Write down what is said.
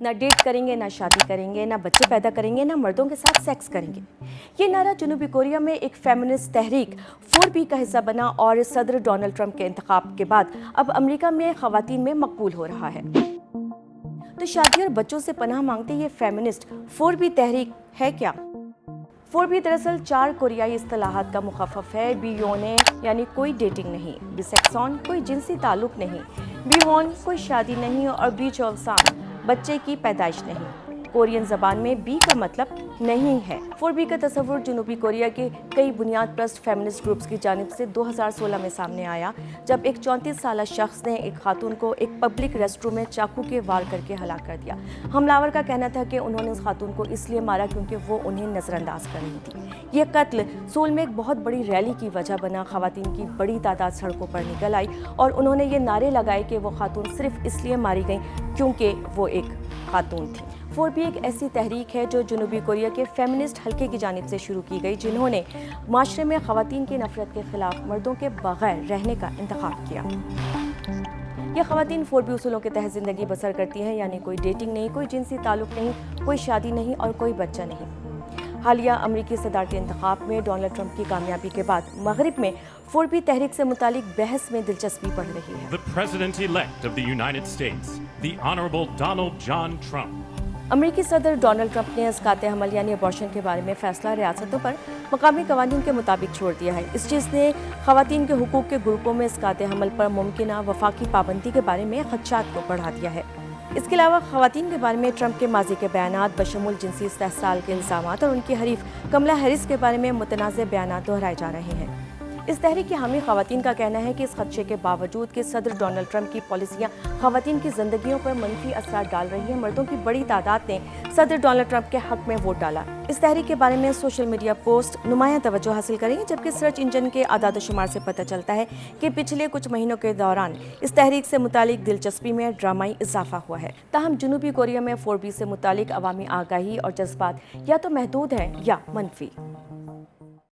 نہ ڈیٹ کریں گے، نہ شادی کریں گے، نہ بچے پیدا کریں گے، نہ مردوں کے ساتھ سیکس کریں گے۔ یہ نعرہ جنوبی کوریا میں ایک فیمنسٹ تحریک 4B کا حصہ بنا اور صدر ڈونلڈ ٹرمپ کے انتخاب کے بعد اب امریکہ میں خواتین میں مقبول ہو رہا ہے۔ تو شادی اور بچوں سے پناہ مانگتے یہ فیمنسٹ 4B تحریک ہے کیا؟ 4B دراصل 4 کوریائی اصطلاحات کا مخفف ہے۔ بیونے یعنی کوئی ڈیٹنگ نہیں، بی سیکسون کوئی جنسی تعلق نہیں، بیہون کوئی شادی نہیں، اور بی چولسان بچے کی پیدائش نہیں۔ کورین زبان میں بی کا مطلب نہیں ہے۔ 4B کا تصور جنوبی کوریا کے کئی بنیاد پرست فیمنسٹ گروپس کی جانب سے 2016 میں سامنے آیا، جب ایک 34 سالہ شخص نے ایک خاتون کو ایک پبلک ریسٹ روم میں چاقو کے وار کر کے ہلاک کر دیا۔ حملہ آور کا کہنا تھا کہ انہوں نے اس خاتون کو اس لیے مارا کیونکہ وہ انہیں نظر انداز کر رہی تھی۔ یہ قتل سول میں ایک بہت بڑی ریلی کی وجہ بنا۔ خواتین کی بڑی تعداد سڑکوں پر نکل آئی اور انہوں نے یہ نعرے لگائے کہ وہ خاتون صرف اس لیے ماری گئیں کیونکہ وہ ایک خاتون تھی۔ 4B ایک ایسی تحریک ہے جو جنوبی کوریا کے فیمنسٹ حلقے کی جانب سے شروع کی گئی، جنہوں نے معاشرے میں خواتین کی نفرت کے خلاف مردوں کے بغیر رہنے کا انتخاب کیا۔ یہ خواتین 4B اصولوں کے تحت زندگی بسر کرتی ہیں، یعنی کوئی ڈیٹنگ نہیں، کوئی جنسی تعلق نہیں، کوئی شادی نہیں اور کوئی بچہ نہیں۔ حالیہ امریکی صدارتی انتخاب میں ڈونلڈ ٹرمپ کی کامیابی کے بعد مغرب میں 4B تحریک سے متعلق بحث میں دلچسپی بڑھ رہی ہے۔ The President-elect of the United States, the Honorable Donald John Trump. امریکی صدر ڈونلڈ ٹرمپ نے اسقاط حمل یعنی ابارشن کے بارے میں فیصلہ ریاستوں پر مقامی قوانین کے مطابق چھوڑ دیا ہے۔ اس چیز نے خواتین کے حقوق کے گروپوں میں اسقاط حمل پر ممکنہ وفاقی پابندی کے بارے میں خدشات کو بڑھا دیا ہے۔ اس کے علاوہ خواتین کے بارے میں ٹرمپ کے ماضی کے بیانات بشمول جنسی استحصال کے الزامات اور ان کی حریف کملا ہیرس کے بارے میں متنازع بیانات دہرائے جا رہے ہیں۔ اس تحریک کے حامی خواتین کا کہنا ہے کہ اس خدشے کے باوجود کہ صدر ڈونلڈ ٹرمپ کی پالیسیاں خواتین کی زندگیوں پر منفی اثرات ڈال رہی ہیں، مردوں کی بڑی تعداد نے صدر ڈونلڈ ٹرمپ کے حق میں ووٹ ڈالا۔ اس تحریک کے بارے میں سوشل میڈیا پوسٹ نمایاں توجہ حاصل کریں گے، جبکہ سرچ انجن کے اعداد و شمار سے پتہ چلتا ہے کہ پچھلے کچھ مہینوں کے دوران اس تحریک سے متعلق دلچسپی میں ڈرامائی اضافہ ہوا ہے۔ تاہم جنوبی کوریا میں 4B سے متعلق عوامی آگاہی اور جذبات یا تو محدود ہیں یا منفی۔